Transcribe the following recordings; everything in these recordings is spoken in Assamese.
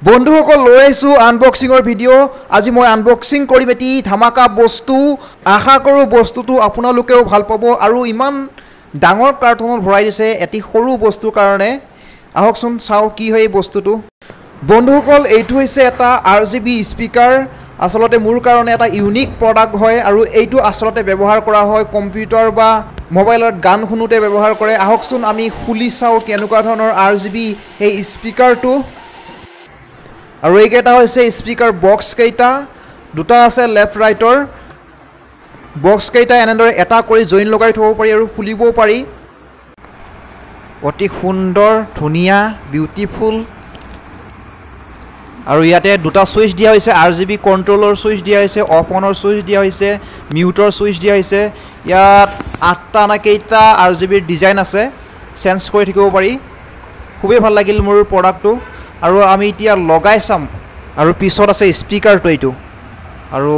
বন্ধুসকল লৈ আহিছোঁ আনবক্সিঙৰ ভিডিঅ' আজি মই আনবক্সিং কৰিম এটি ধামাকা বস্তু আশা কৰোঁ বস্তুটো আপোনালোকেও ভাল পাব আৰু ইমান ডাঙৰ কাৰ্টুনত ভৰাই দিছে এটি সৰু বস্তুৰ কাৰণে আহকচোন চাওঁ কি হয় এই বস্তুটো বন্ধুসকল এইটো হৈছে এটা RGB স্পিকাৰ আসলতে মোৰ কাৰণে এটা ইউনিক প্ৰডাক্ট হয় আৰু এইটো আসলতে ব্যৱহাৰ কৰা হয় কম্পিউটাৰ বা মোবাইলত গান শুনোতে ব্যৱহাৰ কৰে আহকচোন আমি খুলি চাওঁ কেনেকুৱা ধৰণৰ RGB এই স্পিকাৰটো আৰু এইকেইটা হৈছে স্পিকাৰ বক্স কেইটা দুটা আছে লেফট ৰাইটৰ বক্স কেইটা এনেদৰে এটা কৰি জইন লগাই থব পাৰি আৰু খুলিবও পাৰি অতি সুন্দৰ ধুনিয়া বিউটিফুল আৰু ইয়াতে দুটা সুইচ দিয়া হৈছে RGB কন্ট্ৰোলৰ সুইচ দিয়া হৈছে অফ অনৰ সুইচ দিয়া হৈছে মিউটৰ সুইচ দিয়া হৈছে ইয়াত আঠটা না কেইটা RGB ডিজাইন আছে চেঞ্জ কৰি থাকিব পাৰি খুবেই ভাল লাগিল মোৰ প্ৰডাক্টটো আৰু আমি এতিয়া লগাই চাম আৰু পিছত আছে স্পিকাৰটো এইটো আৰু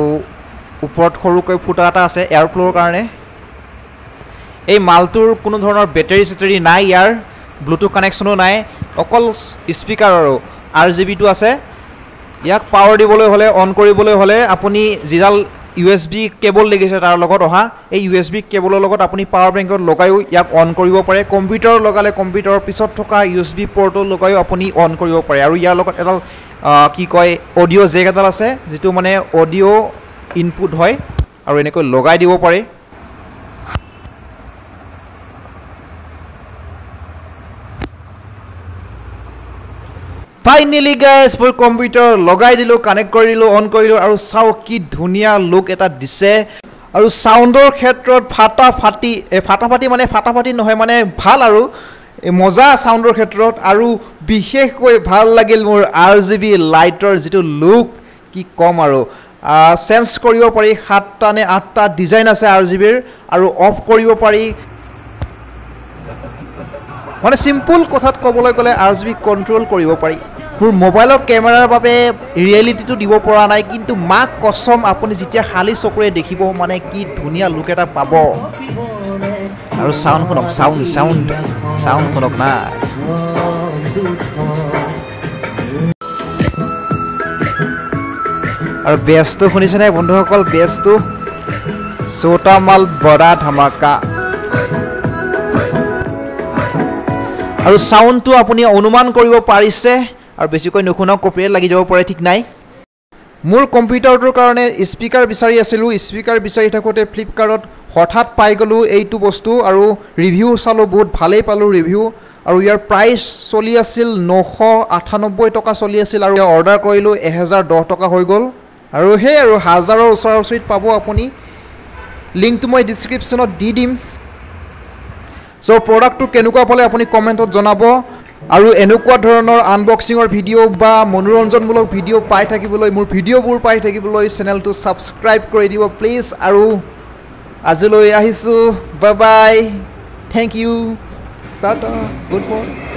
ওপৰত সৰুকৈ ফুটা এটা আছে এয়াৰ ফ্লোৰ কাৰণে এই মালটোৰ কোনো ধৰণৰ বেটাৰি নাই ইয়াৰ ব্লুটুথ কানেকশ্যনো নাই অকল স্পিকাৰ আৰু RGB টো আছে ইয়াক পাৱাৰ দিবলৈ হলে অন কৰিবলৈ হলে আপুনি জিডাল USB কেবল লাগিছে তাৰ লগত অহা এই USB কেবলৰ লগত আপুনি পাৱাৰ বেংকত লগাইও ইয়াক অন কৰিব পাৰে কম্পিউটাৰ লগালে কম্পিউটাৰৰ পিছত থকা USB পোৰ্টত লগাইও আপুনি অন কৰিব পাৰে আৰু ইয়াৰ লগত এডাল কি কয় অডিও জেক এডাল আছে যেটো মানে অডিও ইনপুট হয় আৰু এনেকৈ লগাই দিব পাৰে Finally guys for computer লগাই দিলো কানেক্ট কৰি দিলো অন কৰি দিলো আৰু চাও কি ধুনিয়া লুক এটা দিছে আৰু সাউন্ডৰ ক্ষেত্ৰত ফাটাফাটি মানে ফাটাফাটি নহয় মানে ভাল আৰু মজা সাউন্ডৰ ক্ষেত্ৰত আৰু বিশেষকৈ ভাল লাগিল মোৰ RGB লাইটৰ যেটো লুক কি কম আৰু চেঞ্জ কৰিব পাৰি 7টা নে 8টা ডিজাইন আছে RGB ৰ আৰু অফ কৰিব পাৰি মানে সিম্পল কথাত ক'বলৈ গলে RGB কন্ট্ৰোল কৰিব পাৰি মোৰ মোবাইলৰ ক্যামেৰাৰ বাবে ৰিয়েলিটিটো দিব পৰা নাই কিন্তু মাক কসম আপুনি যেতিয়া খালি চকুৰে দেখিব মানে কি ধুনিয়া লুক এটা পাব আৰু সাউন্ড শুনক সাউন্ড শুনক না আৰু বেছটো শুনিছে নাই বন্ধুসকল বেছটো ছোটা মাল বড়া ধামাকা আৰু সাউন্ডটো আপুনি অনুমান কৰিব পাৰিছে আৰু বেছিকৈ নুশুনক কপিৰাইট লাগি যাব পাৰে ঠিক নাই মোৰ কম্পিউটাৰটোৰ কাৰণে স্পিকাৰ বিচাৰি আছিলো স্পিকাৰ বিচাৰি থাকোতে ফ্লিপকাৰ্টত হঠাৎ পাই গলো এইটো বস্তু আৰু ৰিভিউ চালো বহুত ভালেই পালো ৰিভিউ আৰু ইয়াৰ প্ৰাইস চলি আছিল 998 টকা চলি আছিল আৰু অৰ্ডাৰ কৰিলো 1010 টকা হৈ গল আৰু হে আৰু হাজাৰৰ ওচৰত পাব আপুনি লিংকটো মই ডেসক্ৰিপচনত দি দিম সো প্ৰডাক্টটো কেনেকুৱা পালে আপুনি কমেন্টত জনাব আৰু এনেকুৱা ধৰণৰ আনবক্সিঙৰ ভিডিঅ' বা মনোৰঞ্জনমূলক ভিডিঅ' পাই থাকিবলৈ মোৰ ভিডিঅ'বোৰ পাই থাকিবলৈ চেনেলটো সাবস্ক্ৰাইব কৰি দিব প্লিজ আৰু আজিলৈ আহিছো bye bye thank you tata good morning